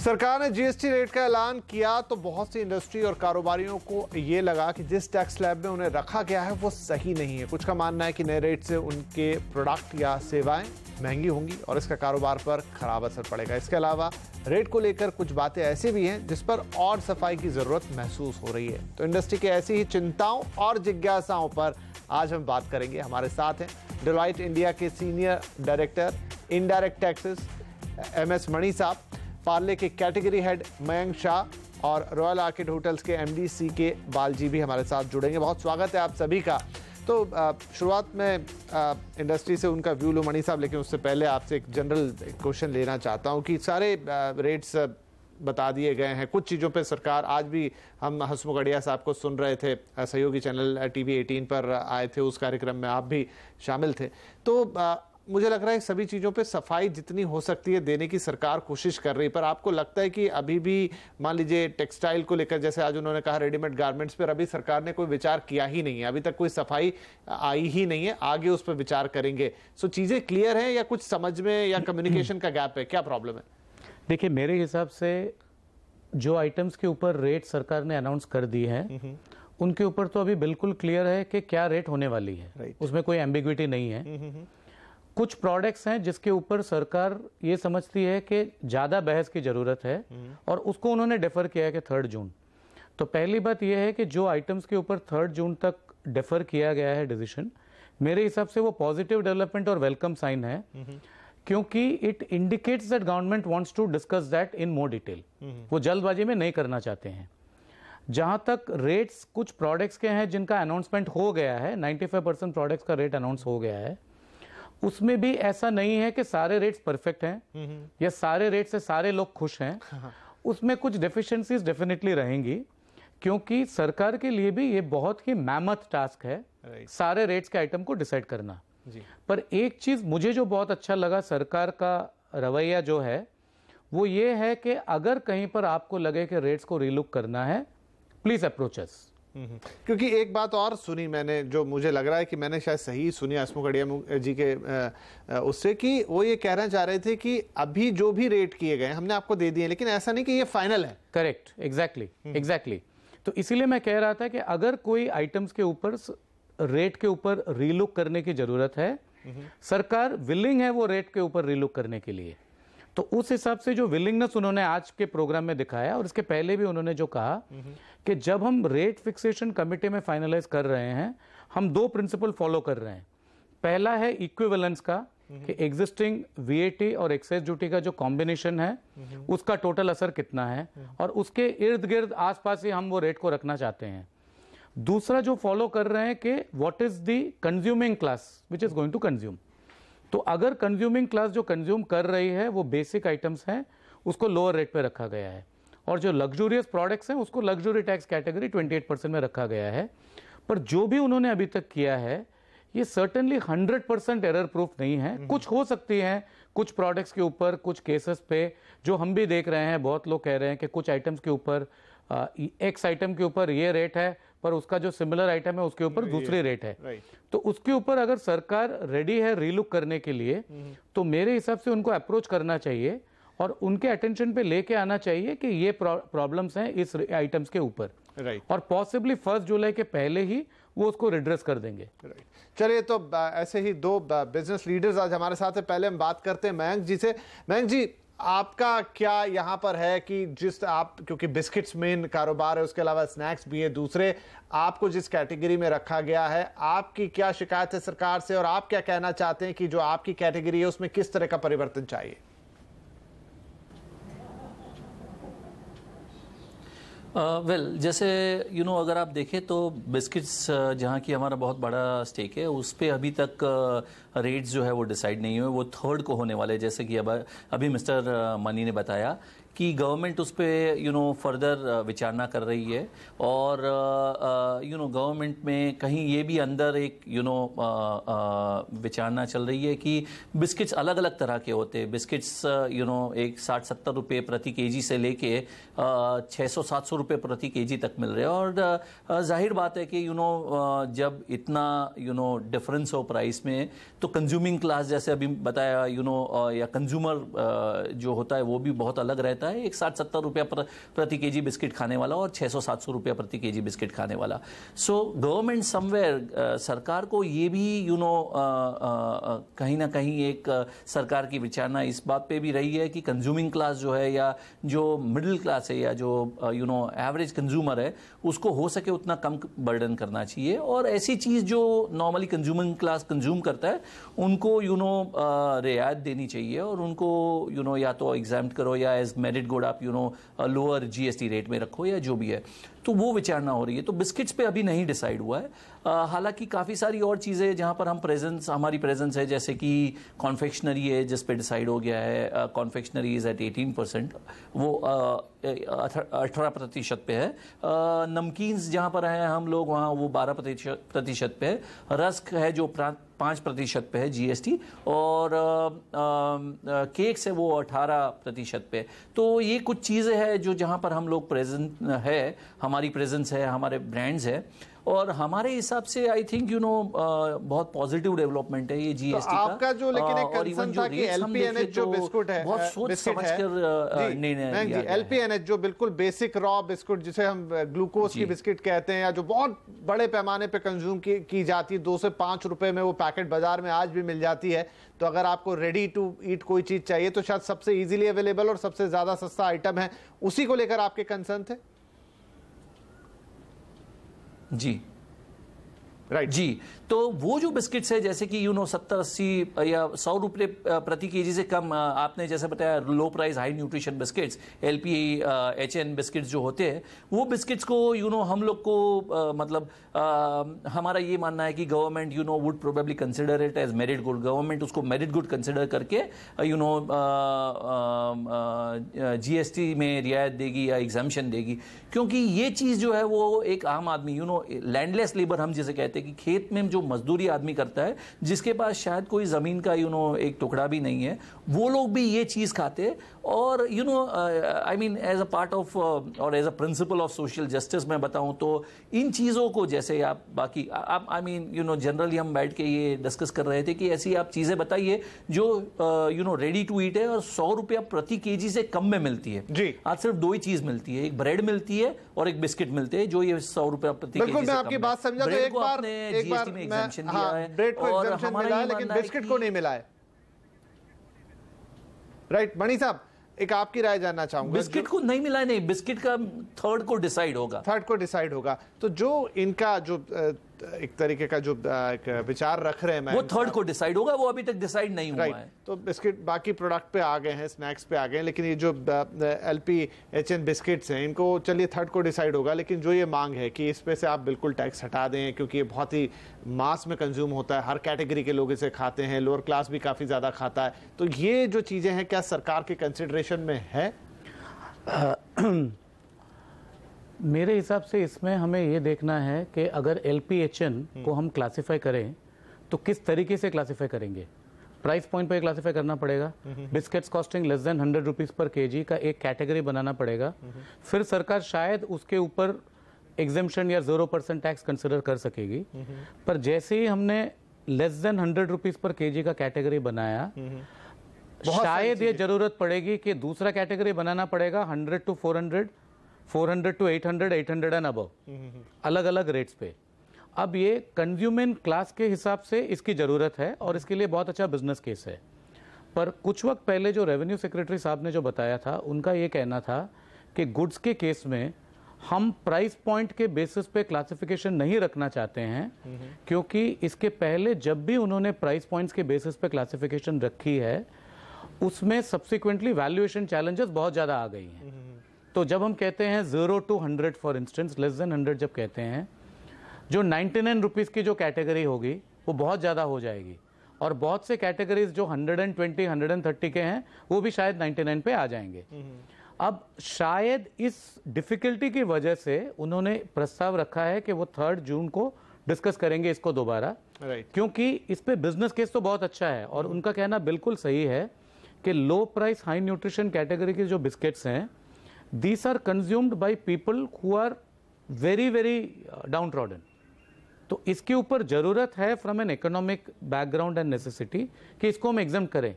सरकार ने GST rate का ऐलान किया तो बहुत सी इंडस्ट्री और कारोबारियों को ये लगा कि जिस टैक्स स्लैब में उन्हें रखा गया है वो सही नहीं है। कुछ का मानना है कि नए रेट से उनके प्रोडक्ट या सेवाएं महंगी होंगी और इसका कारोबार पर खराब असर पड़ेगा। इसके अलावा रेट को लेकर कुछ बातें ऐसी भी हैं जिस पर और सफाई की जरूरत महसूस हो रही है। तो इंडस्ट्री के ऐसी ही चिंताओं और जिज्ञासाओं पर आज हम बात करेंगे। हमारे साथ हैं डेलॉयट इंडिया के senior director indirect taxes MS मणि साहब, पार्ले के कैटेगरी हेड मयंक शाह और रॉयल आर्किड होटल्स के MD CK बालजी भी हमारे साथ जुड़ेंगे। बहुत स्वागत है आप सभी का। तो शुरुआत में इंडस्ट्री से उनका व्यू लो मणि साहब, लेकिन उससे पहले आपसे एक जनरल क्वेश्चन लेना चाहता हूं कि सारे रेट्स बता दिए गए हैं। कुछ चीज़ों पे सरकार, आज भी हम हसमुख अढ़िया साहब को सुन रहे थे, सहयोगी चैनल TV 18 पर आए थे, उस कार्यक्रम में आप भी शामिल थे। तो मुझे लग रहा है सभी चीज़ों पे सफाई जितनी हो सकती है देने की सरकार कोशिश कर रही, पर आपको लगता है कि अभी भी मान लीजिए टेक्सटाइल को लेकर, जैसे आज उन्होंने कहा रेडीमेड गारमेंट्स पर अभी सरकार ने कोई विचार किया ही नहीं है, अभी तक कोई सफाई आई ही नहीं है, आगे उस पर विचार करेंगे। सो चीज़ें क्लियर हैं या कुछ समझ में या कम्युनिकेशन का गैप है, क्या प्रॉब्लम है? देखिए, मेरे हिसाब से जो आइटम्स के ऊपर रेट सरकार ने अनाउंस कर दी है उनके ऊपर तो अभी बिल्कुल क्लियर है कि क्या रेट होने वाली है, उसमें कोई एम्बिग्विटी नहीं है। कुछ प्रोडक्ट्स हैं जिसके ऊपर सरकार ये समझती है कि ज़्यादा बहस की ज़रूरत है और उसको उन्होंने डिफ़र किया है कि 3 जून। तो पहली बात यह है कि जो आइटम्स के ऊपर 3 जून तक डिफ़र किया गया है डिसीजन, मेरे हिसाब से वो पॉजिटिव डेवलपमेंट और वेलकम साइन है, क्योंकि it indicates that government wants to discuss that in more detail. वो जल्दबाजी में नहीं करना चाहते हैं। जहां तक रेट्स कुछ प्रोडक्ट्स के हैं जिनका अनाउंसमेंट हो गया है, 95% प्रोडक्ट्स का रेट अनाउंस हो गया है, उसमें भी ऐसा नहीं है कि सारे रेट्स परफेक्ट हैं या सारे रेट से सारे लोग खुश हैं। उसमें कुछ डेफिशिएंसीज डेफिनेटली रहेंगी, क्योंकि सरकार के लिए भी ये बहुत ही मैमथ टास्क है सारे रेट्स के आइटम को डिसाइड करना जी। पर एक चीज मुझे जो बहुत अच्छा लगा, सरकार का रवैया जो है वो ये है कि अगर कहीं पर आपको लगे कि रेट्स को रीलुक करना है, प्लीज अप्रोच अस। क्योंकि एक बात और सुनी मैंने, जो मुझे लग रहा है कि मैंने शायद सही सुनी हसमुख अढ़िया जी के उससे, कि वो ये कहना चाह रहे थे कि अभी जो भी रेट किए गए हमने आपको दे दिए, लेकिन ऐसा नहीं कि ये फाइनल है। Correct, exactly. तो इसीलिए मैं कह रहा था कि अगर कोई आइटम्स के ऊपर रेट के ऊपर रीलुक करने की जरूरत है, सरकार विलिंग है वो रेट के ऊपर रीलुक करने के लिए। तो उस हिसाब से जो विलिंगनेस उन्होंने आज के प्रोग्राम में दिखाया, और इसके पहले भी उन्होंने जो कहा कि जब हम रेट फिक्सेशन कमेटी में फाइनलाइज कर रहे हैं, हम 2 प्रिंसिपल फॉलो कर रहे हैं। पहला है इक्विवेलेंस का, कि एग्जिस्टिंग VAT और एक्साइज ड्यूटी का जो कॉम्बिनेशन है उसका टोटल असर कितना है, और उसके इर्द गिर्द आसपास ही हम वो रेट को रखना चाहते हैं। दूसरा जो फॉलो कर रहे हैं कि what is the consuming class which is going to consume. तो अगर कंज्यूमिंग क्लास जो कंज्यूम कर रही है वो बेसिक आइटम्स हैं, उसको लोअर रेट पे रखा गया है, और जो लग्जूरियस प्रोडक्ट्स हैं उसको लग्जरी टैक्स कैटेगरी 28% में रखा गया है। पर जो भी उन्होंने अभी तक किया है ये सर्टेनली 100% एरर प्रूफ नहीं है। कुछ हो सकती हैं कुछ प्रोडक्ट्स के ऊपर, कुछ केसेस पे, जो हम भी देख रहे हैं, बहुत लोग कह रहे हैं कि कुछ आइटम्स के ऊपर एक्स आइटम के ऊपर ये रेट है, पर उसका जो सिमिलर आइटम है उसके ऊपर दूसरी रेट है। तो उसके ऊपर अगर सरकार रेडी है रीलुक करने के लिए, तो मेरे हिसाब से उनको अप्रोच करना चाहिए और उनके अटेंशन पे लेके आना चाहिए कि ये प्रॉब्लम्स हैं इस आइटम्स के ऊपर, और पॉसिबली 1 जुलाई के पहले ही वो उसको रिड्रेस कर देंगे। चलिए, तो ऐसे ही 2 बिजनेस लीडर्स आज हमारे साथ हैं। पहले हम बात करते हैं मयंक जी से। मयंक जी, आपका क्या यहाँ पर है कि जिस आप, क्योंकि बिस्किट्स मेन कारोबार है, उसके अलावा स्नैक्स भी है, दूसरे आपको जिस कैटेगरी में रखा गया है, आपकी क्या शिकायत है सरकार से और आप क्या कहना चाहते हैं कि जो आपकी कैटेगरी है उसमें किस तरह का परिवर्तन चाहिए? जैसे अगर आप देखें तो बिस्किट्स जहाँ की हमारा बहुत बड़ा स्टेक है, उस पे अभी तक रेट्स जो है वो डिसाइड नहीं हुए, वो 3rd को होने वाले। जैसे कि अभी मिस्टर मनी ने बताया कि गवर्नमेंट उस पर फर्दर विचारणा कर रही है, और गवर्नमेंट में कहीं ये भी अंदर एक विचारणा चल रही है कि बिस्किट्स अलग अलग तरह के होते हैं। बिस्किट्स एक 60-70 रुपये प्रति केजी से लेके 600-700 रुपये प्रति केजी तक मिल रहे हैं, और जाहिर बात है कि जब इतना डिफरेंस हो प्राइस में, तो कंज्यूमिंग क्लास जैसे अभी बताया या कंज्यूमर जो होता है वो भी बहुत अलग रहता है। होता है, एक 60-70 रुपया प्रति केजी बिस्किट खाने वाला और 600-700 रुपया प्रति केजी बिस्किट खाने वाला। सो गवर्नमेंट समवेयर, सरकार को ये भी कहीं ना कहीं एक सरकार की विचारना इस बात पे भी रही है कि कंज्यूमिंग क्लास जो है या जो मिडिल क्लास है या जो एवरेज कंज्यूमर है उसको हो सके उतना कम बर्डन करना चाहिए, और ऐसी चीज जो नॉर्मली कंज्यूमिंग क्लास कंज्यूम करता है उनको रियायत देनी चाहिए, और उनको या तो एग्जाम्प्ट करो या एज मेरिट गुड आप लोअर जीएसटी रेट में रखो या जो भी है, तो वो विचारना हो रही है। तो बिस्किट्स पे अभी नहीं डिसाइड हुआ है, हालांकि काफ़ी सारी और चीज़ें जहां पर हमारी प्रेजेंस है, जैसे कि कॉन्फेक्शनरी है जिस पे डिसाइड हो गया है, कॉन्फेक्शनरी इज एट 18%, वो 18% पे है। नमकीन्स जहां पर हैं हम लोग वहाँ वो 12% पे है। रस्क है जो 5% पे है जीएसटी, और केक्स है वो 18% पे। तो ये कुछ चीज़ें हैं जो जहां पर हम लोग प्रेजेंट है, हमारी प्रेजेंस है, हमारे ब्रांड्स है, और हमारे हिसाब से आई थिंक बहुत पॉजिटिव डेवलपमेंट है ये जीएसटी का। आपका जो लेकिन एक कंसर्न था कि एलपीएनएच जो बिस्कुट है, बहुत सोच समझ कर निर्णय लिया गया। एलपीएनएच जो बिल्कुल बेसिक रॉ बिस्कुट जिसे हम ग्लूकोज की बिस्किट कहते हैं, या जो बहुत बड़े पैमाने पे कंज्यूम की जाती है, 2 से 5 रुपए में वो पैकेट बाजार में आज भी मिल जाती है। तो अगर आपको रेडी टू ईट कोई चीज चाहिए तो शायद सबसे इजीली अवेलेबल और सबसे ज्यादा सस्ता आइटम है, उसी को लेकर आपके कंसर्न थे? जी राइट जी, तो वो जो बिस्किट्स है जैसे कि 70-80 या 100 रुपये प्रति केजी से कम, आपने जैसे बताया लो price high nutrition biscuits, LPHN biscuits जो होते हैं, वो बिस्किट्स को हम लोग को मतलब हमारा ये मानना है कि government would probably consider it as merit good. Government उसको मेरिट गुड कंसिडर करके जीएसटी में रियायत देगी या एग्जाम्पशन देगी, क्योंकि ये चीज जो है वो एक आम आदमी लैंडलेस लेबर हम जिसे कहते हैं कि खेत में जो मजदूरी आदमी करता है, जिसके पास शायद कोई जमीन का एक टुकड़ा भी नहीं है, वो लोग भी ये चीज खाते। और I mean as a part of और as a principle of social justice मैं बताऊं तो इन चीजों को, जैसे आप बाकी आप आई मीन जनरली हम बैठ के ये डिस्कस कर रहे थे कि ऐसी आप चीजें बताइए जो रेडी टू ईट है और 100 रुपया प्रति केजी से कम में मिलती है जी। आज सिर्फ 2 ही चीज मिलती है, एक ब्रेड मिलती है और एक बिस्किट मिलते हैं, जो ये 100 रुपया प्रति केजी से कम। मैं आपकी बात समझा, तो एक बार जीएसटी में एग्जाम्पशन दिया है, ब्रेड को एग्जाम्पशन मिला है लेकिन बिस्किट को नहीं मिला है। राइट मणि साहब, एक आपकी राय जानना चाहूंगा। बिस्किट को नहीं मिला है, नहीं, बिस्किट का थर्ड को डिसाइड होगा। तो जो इनका जो एक तरीके का जो एक विचार रख रहे हैं वो थर्ड को डिसाइड होगा, वो अभी तक डिसाइड नहीं हुआ है। तो बिस्किट बाकी प्रोडक्ट पे आ गए हैं, स्नैक्स पे आ गए हैं, लेकिन ये जो LPHN बिस्किट्स हैं इनको चलिए थर्ड को डिसाइड होगा, लेकिन जो ये मांग है कि इस पे से आप बिल्कुल टैक्स हटा दें, क्योंकि ये बहुत ही मास में कंज्यूम होता है, हर कैटेगरी के लोग इसे खाते हैं, लोअर क्लास भी काफ़ी ज़्यादा खाता है, तो ये जो चीज़ें हैं क्या सरकार के कंसिडरेशन में है? मेरे हिसाब से इसमें हमें ये देखना है कि अगर LPHN को हम क्लासिफाई करें तो किस तरीके से क्लासिफाई करेंगे। प्राइस पॉइंट पे क्लासिफाई करना पड़ेगा, biscuits costing less than 100 rupees per KG का एक कैटेगरी बनाना पड़ेगा, फिर सरकार शायद उसके ऊपर एग्जेम्पशन या 0% टैक्स कंसिडर कर सकेगी। पर जैसे ही हमने less than 100 rupees per KG का कैटेगरी बनाया, शायद ये जरूरत पड़ेगी कि दूसरा कैटेगरी बनाना पड़ेगा 100 to 400, 400 to 800, 800 एंड अबव, अलग अलग रेट्स पे। अब ये कंज्यूमर क्लास के हिसाब से इसकी जरूरत है और इसके लिए बहुत अच्छा बिजनेस केस है। पर कुछ वक्त पहले जो रेवेन्यू सेक्रेटरी साहब ने जो बताया था, उनका ये कहना था कि गुड्स के केस में हम प्राइस पॉइंट के बेसिस पे क्लासिफिकेशन नहीं रखना चाहते हैं, क्योंकि इसके पहले जब भी उन्होंने प्राइस पॉइंट्स के बेसिस पे क्लासिफिकेशन रखी है उसमें सब्सिक्वेंटली वैल्यूएशन चैलेंजेस बहुत ज्यादा आ गई हैं। तो जब हम कहते हैं 0 to 100 for instance, less than 100 जब कहते हैं, जो 99 रुपीज़ की जो कैटेगरी होगी वो बहुत ज़्यादा हो जाएगी, और बहुत से कैटेगरीज जो 120, 130 के हैं वो भी शायद 99 पे आ जाएंगे। अब शायद इस डिफिकल्टी की वजह से उन्होंने प्रस्ताव रखा है कि वो 3 जून को डिस्कस करेंगे इसको दोबारा, क्योंकि इस पे बिजनेस केस तो बहुत अच्छा है। और उनका कहना बिल्कुल सही है कि लो प्राइस हाई न्यूट्रिशन कैटेगरी के जो बिस्किट्स हैं, these are consumed by people who are very very downtrodden। तो इसके ऊपर जरूरत है from an economic background and necessity कि इसको हम एग्जाम्प्ट करें।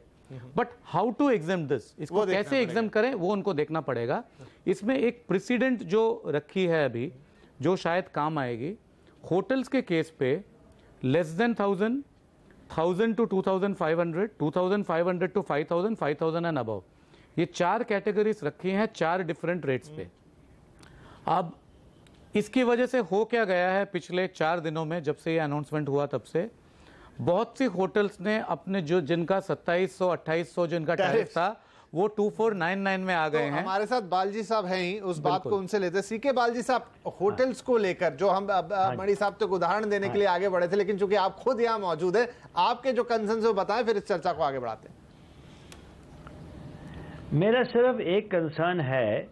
But how to exempt this, इसको कैसे एग्जाम करें वो उनको देखना पड़ेगा। इसमें एक प्रेसिडेंट जो रखी है अभी, जो शायद काम आएगी, होटल्स के केस पे less than 1000 to 2500, 2500 to 5000, 5000 and above, ये 4 कैटेगरीज रखी हैं 4 डिफरेंट रेट्स पे। अब इसकी वजह से हो क्या गया है, पिछले 4 दिनों में जब से ये अनाउंसमेंट हुआ तब से बहुत सी होटल्स ने अपने जो जिनका 2700 2800 जिनका टैरिफ था वो 2499 में आ गए हैं। हमारे साथ बालजी साहब हैं ही, उस बात को उनसे लेते। सीके बालजी साहब, होटल्स को लेकर जो हम मणि साहब तक उदाहरण देने के लिए आगे बढ़े थे, लेकिन चूंकि आप खुद यहाँ मौजूद है, आपके जो कंसर्न वो बताएं, फिर इस चर्चा को आगे बढ़ाते हैं। मेरा सिर्फ एक कंसर्न है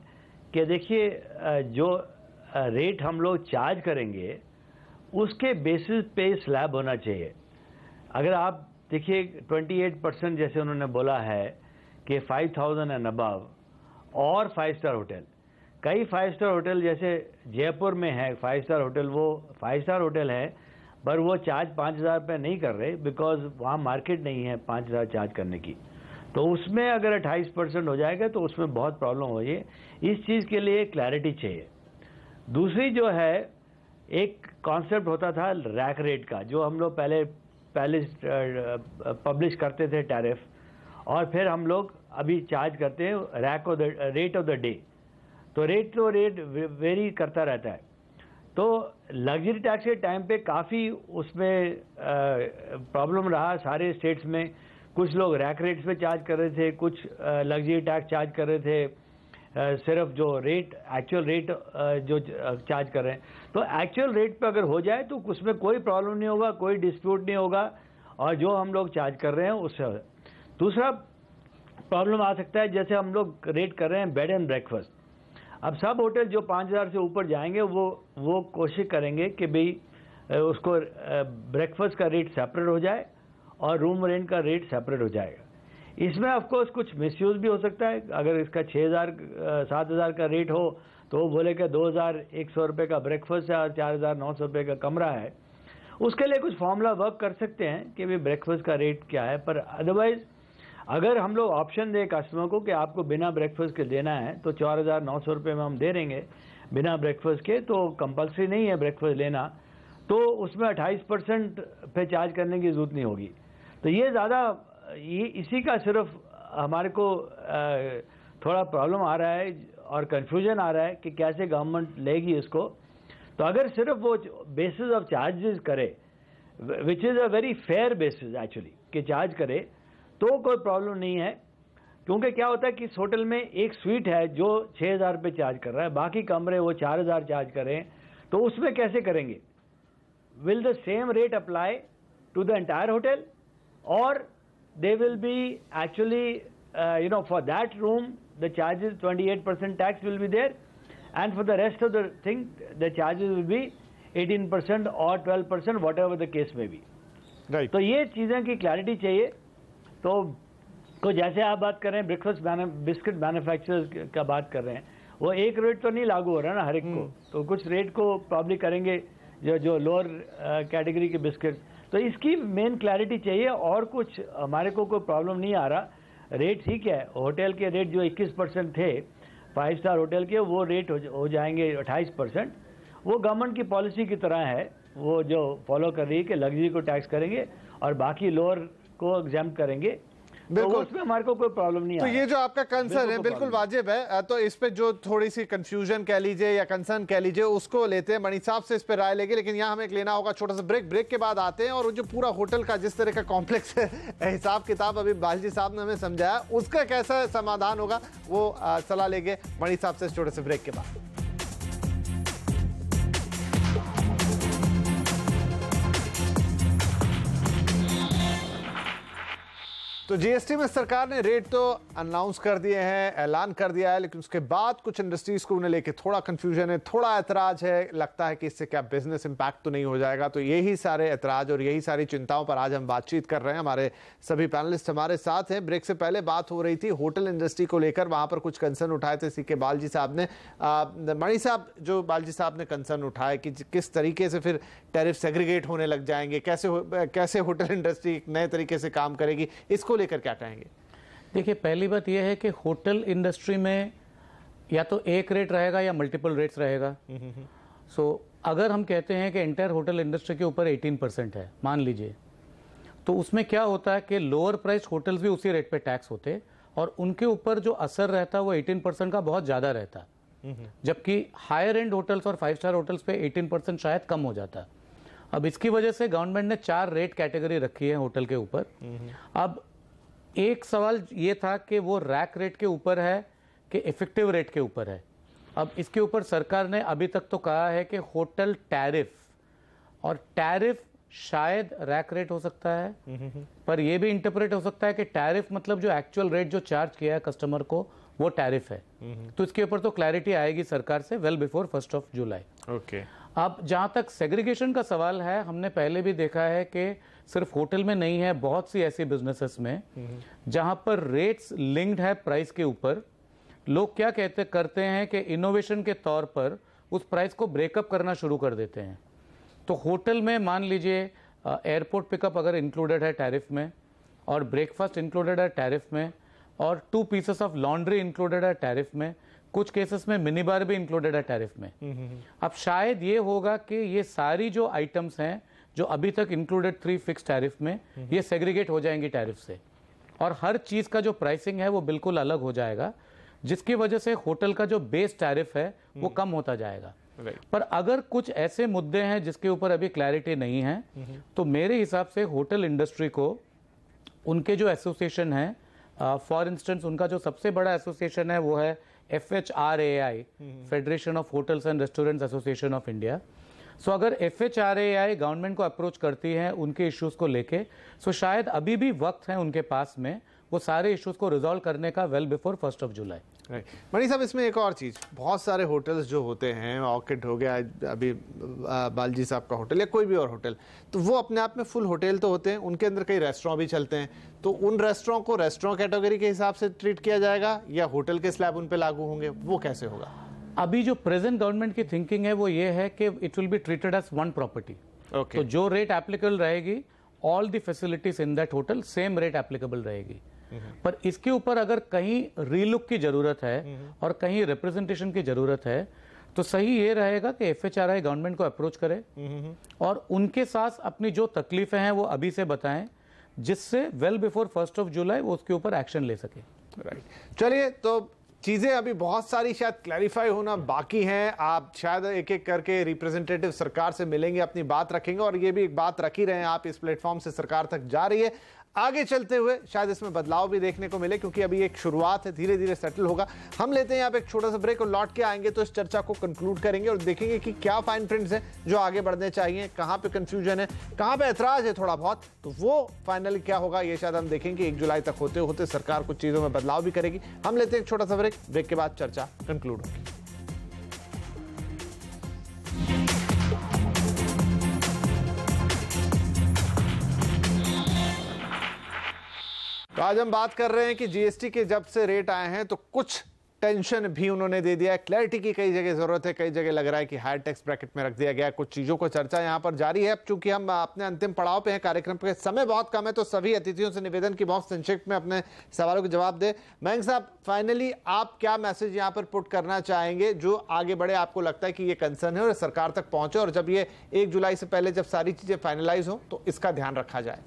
कि देखिए, जो रेट हम लोग चार्ज करेंगे उसके बेसिस पे स्लैब होना चाहिए। अगर आप देखिए 28% जैसे उन्होंने बोला है कि 5000 एंड अबव, और 5 स्टार होटल, कई 5 स्टार होटल जैसे जयपुर में है 5 स्टार होटल, वो 5 स्टार होटल है पर वो चार्ज 5000 रुपये नहीं कर रहे, बिकॉज वहाँ मार्केट नहीं है 5000 चार्ज करने की। तो उसमें अगर 28% हो जाएगा तो उसमें बहुत प्रॉब्लम हो जाए। इस चीज़ के लिए क्लैरिटी चाहिए। दूसरी जो है, एक कॉन्सेप्ट होता था रैक रेट का, जो हम लोग पहले पब्लिश करते थे टैरिफ, और फिर हम लोग अभी चार्ज करते हैं रेट ऑफ द डे। तो रेट वेरी करता रहता है। तो लग्जरी टैक्स के टाइम पे काफ़ी उसमें प्रॉब्लम रहा सारे स्टेट्स में। कुछ लोग रैक रेट्स पे चार्ज कर रहे थे, कुछ लग्जरी टैक्स चार्ज कर रहे थे, सिर्फ जो रेट एक्चुअल रेट जो चार्ज कर रहे हैं। तो एक्चुअल रेट पे अगर हो जाए तो उसमें कोई प्रॉब्लम नहीं होगा, कोई डिस्प्यूट नहीं होगा, और जो हम लोग चार्ज कर रहे हैं उससे। दूसरा प्रॉब्लम आ सकता है, जैसे हम लोग रेट कर रहे हैं बेड एंड ब्रेकफास्ट। अब सब होटल जो 5000 से ऊपर जाएंगे वो कोशिश करेंगे कि भाई उसको ब्रेकफास्ट का रेट सेपरेट हो जाए और रूम रेंट का रेट सेपरेट हो जाएगा। इसमें ऑफ कोर्स कुछ मिसयूज भी हो सकता है। अगर इसका 6000 7000 का रेट हो तो वो बोले कि 2100 रुपये का ब्रेकफास्ट है और 4900 रुपये का कमरा है। उसके लिए कुछ फॉर्मूला वर्क कर सकते हैं कि भाई ब्रेकफास्ट का रेट क्या है। पर अदरवाइज अगर हम लोग ऑप्शन दें कस्टमर को कि आपको बिना ब्रेकफास्ट के देना है तो 4900 रुपये में हम दे देंगे बिना ब्रेकफास्ट के, तो कंपलसरी नहीं है ब्रेकफास्ट लेना, तो उसमें 28% पे चार्ज करने की जरूरत नहीं होगी। तो ये ज़्यादा इसी का सिर्फ हमारे को थोड़ा प्रॉब्लम आ रहा है और कंफ्यूजन आ रहा है कि कैसे गवर्नमेंट लेगी इसको। तो अगर सिर्फ वो बेसिस ऑफ चार्जेस करे, which is a very fair basis actually, कि चार्ज करे, तो कोई प्रॉब्लम नहीं है। क्योंकि क्या होता है कि इस होटल में एक स्वीट है जो 6000 रुपये चार्ज कर रहा है, बाकी कमरे वो 4000 चार्ज करें, तो उसमें कैसे करेंगे? Will the same rate apply to the entire hotel, और they will be actually for that room the charges 28% tax will be there, and for the rest of the thing the charges will be 18% or 12%, whatever the case may be. Right. तो ये चीज़ें की clarity चाहिए। तो जैसे आप बात कर रहे हैं ब्रेकफास्ट बिस्किट मैन्युफैक्चरर्स का बात कर रहे हैं, वो एक रेट तो नहीं लागू हो रहा ना हर एक को, तो कुछ रेट को प्रॉब्ली करेंगे जो लोअर कैटेगरी के बिस्किट। तो इसकी मेन क्लैरिटी चाहिए, और कुछ हमारे को कोई प्रॉब्लम नहीं आ रहा। रेट ठीक है, होटल के रेट जो 21% थे 5 स्टार होटल के, वो रेट हो जाएंगे 28%। वो गवर्नमेंट की पॉलिसी की तरह है, वो जो फॉलो कर रही है कि लग्जरी को टैक्स करेंगे और बाकी लोअर को एग्जाम्प्ट करेंगे। बिल्कुल, तो उसमें हमारे को कोई प्रॉब्लम नहीं है। तो ये जो आपका कंसर्न है बिल्कुल वाजिब है। तो इस पे जो थोड़ी सी कंफ्यूजन कह लीजिए या कंसर्न कह लीजिए, उसको लेते हैं, मणि साहब से इस पे राय लेंगे। लेकिन यहाँ हमें एक लेना होगा छोटा सा ब्रेक के बाद आते हैं, और जो पूरा होटल का जिस तरह का कॉम्प्लेक्स है हिसाब किताब अभी बालजी साहब ने हमें समझाया, उसका कैसा समाधान होगा वो सलाह लेंगे मणि साहब से छोटे से ब्रेक के बाद। तो जीएसटी में सरकार ने रेट तो अनाउंस कर दिए हैं, ऐलान कर दिया है, लेकिन उसके बाद कुछ इंडस्ट्रीज को उन्हें लेके थोड़ा कंफ्यूजन है, थोड़ा ऐतराज है। लगता है कि इससे क्या बिजनेस इंपैक्ट तो नहीं हो जाएगा। तो यही सारे ऐतराज और यही सारी चिंताओं पर आज हम बातचीत कर रहे हैं। हमारे सभी पैनलिस्ट हमारे साथ हैं। ब्रेक से पहले बात हो रही थी होटल इंडस्ट्री को लेकर, वहां पर कुछ कंसर्न उठाए थे सीके बालजी साहब ने। मणि साहब, जो बालजी साहब ने कंसर्न उठाए कि किस तरीके से फिर टैरिफ सेग्रीगेट होने लग जाएंगे, कैसे होटल इंडस्ट्री नए तरीके से काम करेगी, इसको लेकर क्या कहेंगे? देखिए, पहली बात यह है कि होटल इंडस्ट्री में या तो एक रेट रहेगा या मल्टीपल रेट्स रहेगा। सो अगर हम कहते हैं कि एंटायर होटल इंडस्ट्री के ऊपर 18% है, मान लीजिए, तो उसमें क्या होता है कि लोअर प्राइस होटल्स भी उसी रेट पे टैक्स होते और उनके ऊपर जो असर रहता है वो 18% का बहुत ज़्यादा रहता, जबकि हायर एंड होटल्स और 5 स्टार होटल्स पे 18% शायद कम हो जाता। अब इसकी वजह से गवर्नमेंट ने 4 रेट कैटेगरी रखी है होटल के ऊपर। अब एक सवाल ये था कि वो रैक रेट के ऊपर है कि इफेक्टिव रेट के ऊपर है। अब इसके ऊपर सरकार ने अभी तक तो कहा है कि होटल टैरिफ, और टैरिफ शायद रैक रेट हो सकता है, पर यह भी इंटरप्रेट हो सकता है कि टैरिफ मतलब जो एक्चुअल रेट जो चार्ज किया है कस्टमर को वो टैरिफ है। तो इसके ऊपर तो क्लैरिटी आएगी सरकार से वेल बिफोर 1 जुलाई। ओके। अब जहां तक सेग्रीगेशन का सवाल है, हमने पहले भी देखा है कि सिर्फ होटल में नहीं है, बहुत सी ऐसी बिजनेसेस में जहां पर रेट्स लिंक्ड है प्राइस के ऊपर। लोग क्या करते हैं कि इनोवेशन के तौर पर उस प्राइस को ब्रेकअप करना शुरू कर देते हैं। तो होटल में मान लीजिए एयरपोर्ट पिकअप अगर इंक्लूडेड है टैरिफ में, और ब्रेकफास्ट इंक्लूडेड है टैरिफ में, और 2 पीसेस ऑफ लॉन्ड्री इंक्लूडेड है टैरिफ में, कुछ केसेस में मिनी बार भी इंक्लूडेड है टैरिफ में। अब शायद ये होगा कि ये सारी जो आइटम्स हैं जो अभी तक इंक्लूडेड 3 फिक्स टैरिफ में, ये सेग्रीगेट हो जाएंगी टैरिफ से, और हर चीज का जो प्राइसिंग है वो बिल्कुल अलग हो जाएगा, जिसकी वजह से होटल का जो बेस टैरिफ है वो कम होता जाएगा। पर अगर कुछ ऐसे मुद्दे हैं जिसके ऊपर अभी क्लैरिटी नहीं है, तो मेरे हिसाब से होटल इंडस्ट्री को उनके जो एसोसिएशन है, फॉर इंस्टेंस उनका जो सबसे बड़ा एसोसिएशन है वो है FHRAI, federation of hotels and restaurants association of India. So अगर FHRAI गवर्नमेंट को अप्रोच करती है उनके इश्यूज को लेके, सो शायद अभी भी वक्त है उनके पास में वो सारे इश्यूज को रिजॉल्व करने का वेल बिफोर 1 जुलाई। मणि साहब, इसमें एक और चीज़, बहुत सारे होटल्स जो होते हैं, ऑर्किड हो गया, अभी बालजी साहब का होटल या कोई भी और होटल, तो वो अपने आप में फुल होटल तो होते हैं, उनके अंदर कई रेस्टोरेंट भी चलते हैं। तो उन रेस्टोरेंट को रेस्टोरेंट कैटेगरी के हिसाब से ट्रीट किया जाएगा या होटल के स्लैब उन पे लागू होंगे, वो कैसे होगा? अभी जो प्रेजेंट गवर्नमेंट की थिंकिंग है वो ये है कि it will be treated as one property. तो जो रेट एप्लीकेबल रहेगी, all the facilities in that hotel same rate applicable रहेगी। पर इसके ऊपर अगर कहीं रीलुक की जरूरत है और कहीं रिप्रेजेंटेशन की जरूरत है, तो सही ये रहेगा कि FHRAI गवर्नमेंट को अप्रोच करे और उनके साथ अपनी जो तकलीफें हैं वो अभी से बताएं, जिससे वेल बिफोर 1 जुलाई वो उसके ऊपर एक्शन ले सके। राइट, चलिए, तो चीजें अभी बहुत सारी शायद क्लैरिफाई होना बाकी हैं। आप शायद एक एक करके रिप्रेजेंटेटिव सरकार से मिलेंगे, अपनी बात रखेंगे, और ये भी एक बात रख ही रहे हैं आप, इस प्लेटफॉर्म से सरकार तक जा रही है। आगे चलते हुए शायद इसमें बदलाव भी देखने को मिले, क्योंकि अभी एक शुरुआत है, धीरे धीरे सेटल होगा। हम लेते हैं यहाँ पे एक छोटा सा ब्रेक और लौट के आएंगे तो इस चर्चा को कंक्लूड करेंगे और देखेंगे कि क्या फाइन प्रिंट्स हैं जो आगे बढ़ने चाहिए, कहाँ पे कंफ्यूजन है, कहाँ पे ऐतराज है थोड़ा बहुत, तो वो फाइनली क्या होगा ये शायद हम देखेंगे। 1 जुलाई तक होते होते सरकार कुछ चीजों में बदलाव भी करेगी। हम लेते हैं एक छोटा सा ब्रेक, ब्रेक के बाद चर्चा कंक्लूड होगी। तो आज हम बात कर रहे हैं कि जीएसटी के जब से रेट आए हैं तो कुछ टेंशन भी उन्होंने दे दिया है। क्लैरिटी की कई जगह जरूरत है, कई जगह लग रहा है कि हायर टैक्स ब्रैकेट में रख दिया गया है। कुछ चीजों को चर्चा यहां पर जारी है। अब चूंकि हम अपने अंतिम पड़ाव पे हैं, कार्यक्रम पे समय बहुत कम है, तो सभी अतिथियों से निवेदन की बहुत संक्षिप्त में अपने सवालों के जवाब दे। मयंक साहब, फाइनली आप क्या मैसेज यहां पर पुट करना चाहेंगे जो आगे बढ़े? आपको लगता है कि ये कंसर्न है और सरकार तक पहुंचे, और जब ये 1 जुलाई से पहले जब सारी चीजें फाइनलाइज हो तो इसका ध्यान रखा जाए?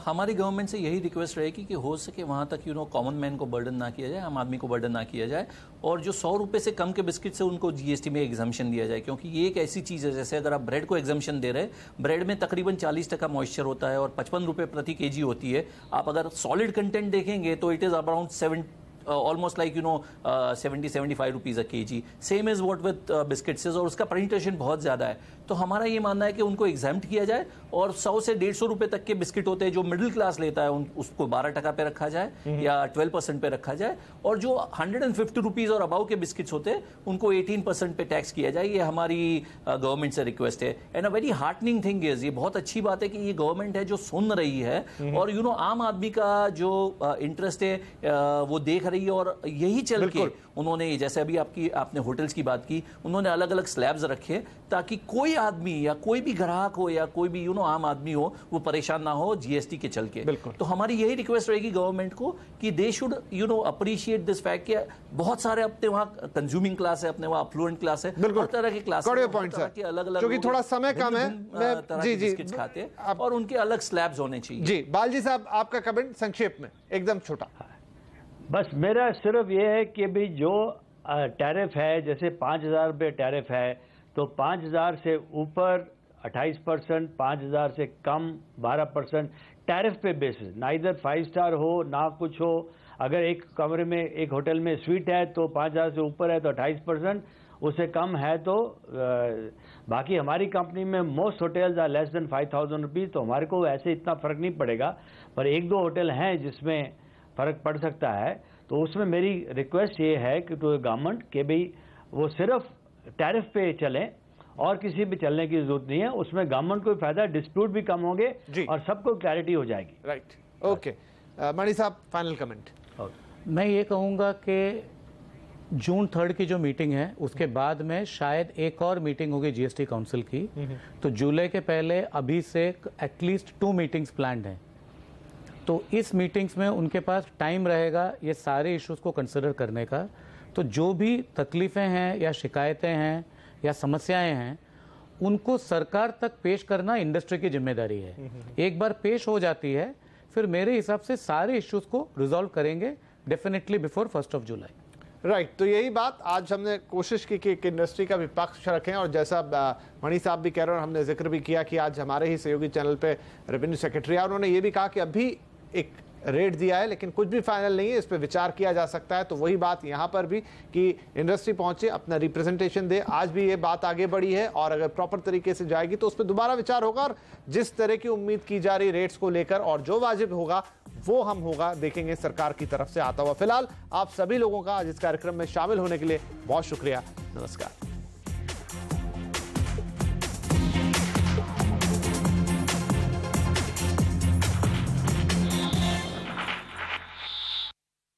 हमारी गवर्नमेंट से यही रिक्वेस्ट रहेगी कि हो सके वहाँ तक कॉमन मैन को बर्डन ना किया जाए, आम आदमी को बर्डन ना किया जाए, और जो 100 रुपये से कम के बिस्किट से उनको जीएसटी में एग्जाम्पशन दिया जाए। क्योंकि ये एक ऐसी चीज़ है, जैसे अगर आप ब्रेड को एग्जाम्पशन दे रहे, ब्रेड में तकरीबन 40% मॉइस्चर होता है और 55 रुपये प्रति केजी होती है। आप अगर सॉलिड कंटेंट देखेंगे तो it is around almost like 70-75 rupees a KG. Same is what with biscuits, और उसका प्रेजेंटेशन बहुत ज़्यादा है। तो हमारा ये मानना है कि उनको एग्जाम्प्ट किया जाए और 100 से 150 रुपये तक के बिस्किट होते हैं जो मिडिल क्लास लेता है, उसको 12% पे रखा जाए या 12% पे रखा जाए, और जो 150 रुपीज़ और अबाव के बिस्किट्स होते हैं उनको 18% पे टैक्स किया जाए। ये हमारी गवर्नमेंट से रिक्वेस्ट है। And a very heartening thing is, ये बहुत अच्छी बात है कि ये गवर्नमेंट है जो सुन रही है और आम आदमी का जो इंटरेस्ट है वो देख रही रही है और यही चल के उन्होंने, जैसे अभी आपने होटल्स की बात की, उन्होंने अलग अलग स्लैब्स रखे ताकि कोई आदमी या कोई भी ग्राहक हो या कोई भी आम आदमी हो वो परेशान ना हो जीएसटी के चल के। तो हमारी यही रिक्वेस्ट रहेगी गवर्नमेंट को कि they should appreciate this fact कि बहुत सारे अपने वहाँ कंज्यूमिंग क्लास है, अपने वहाँ अफ्लुएंट क्लास है, हर तरह के क्लास है, अलग अलग, क्योंकि थोड़ा समय कम है, बिस्किट्स खाते हैं और उनके अलग स्लैब्स होने चाहिए। जी बालजी साहब, आपका कमेंट संक्षेप में, एकदम छोटा। बस मेरा सिर्फ ये है कि भाई जो टैरिफ है, जैसे 5,000 रुपये टैरिफ है, तो 5,000 से ऊपर 28%, 5,000 से कम 12% टैरिफ पे बेसिस, ना इधर 5 स्टार हो ना कुछ हो। अगर एक कमरे में, एक होटल में स्वीट है तो 5,000 से ऊपर है तो 28%, उससे कम है तो बाकी हमारी कंपनी में most hotels are less than 5,000 rupees, तो हमारे को ऐसे इतना फ़र्क नहीं पड़ेगा। पर एक दो होटल हैं जिसमें फ़र्क पड़ सकता है, तो उसमें मेरी रिक्वेस्ट ये है कि टू गवर्नमेंट कि भाई वो सिर्फ टैरिफ पे चलें और किसी भी चलने की जरूरत नहीं है। उसमें गवर्नमेंट को फायदा, डिस्प्यूट भी कम होंगे और सबको क्लैरिटी हो जाएगी। Right, okay. मणि साहब, फाइनल कमेंट। मैं ये कहूँगा कि जून 3 की जो मीटिंग है उसके बाद में शायद एक और मीटिंग होगी जीएसटी काउंसिल की, तो जुलाई के पहले अभी से एटलीस्ट 2 मीटिंग्स प्लान्ड हैं। तो इस मीटिंग्स में उनके पास टाइम रहेगा ये सारे इश्यूज को कंसिडर करने का। तो जो भी तकलीफ़ें हैं या शिकायतें हैं या समस्याएं हैं उनको सरकार तक पेश करना इंडस्ट्री की जिम्मेदारी है। एक बार पेश हो जाती है फिर मेरे हिसाब से सारे इश्यूज को रिजॉल्व करेंगे डेफिनेटली बिफोर 1 जुलाई। राइट, तो यही बात आज हमने कोशिश की कि इंडस्ट्री का भी पक्ष रखें, और जैसा मणि साहब भी कह रहे हैं और हमने जिक्र भी किया कि आज हमारे ही सहयोगी चैनल पे रेवेन्यू सेक्रेटरी, उन्होंने ये भी कहा कि अभी एक रेट दिया है लेकिन कुछ भी फाइनल नहीं है, इस पे विचार किया जा सकता है। तो वही बात यहाँ पर भी कि इंडस्ट्री पहुंचे, अपना रिप्रेजेंटेशन दे। आज भी ये बात आगे बढ़ी है और अगर प्रॉपर तरीके से जाएगी तो उस पर दोबारा विचार होगा, और जिस तरह की उम्मीद की जा रही रेट्स को लेकर और जो वाजिब होगा वो हम देखेंगे सरकार की तरफ से आता हुआ। फिलहाल आप सभी लोगों का आज इस कार्यक्रम में शामिल होने के लिए बहुत शुक्रिया। नमस्कार।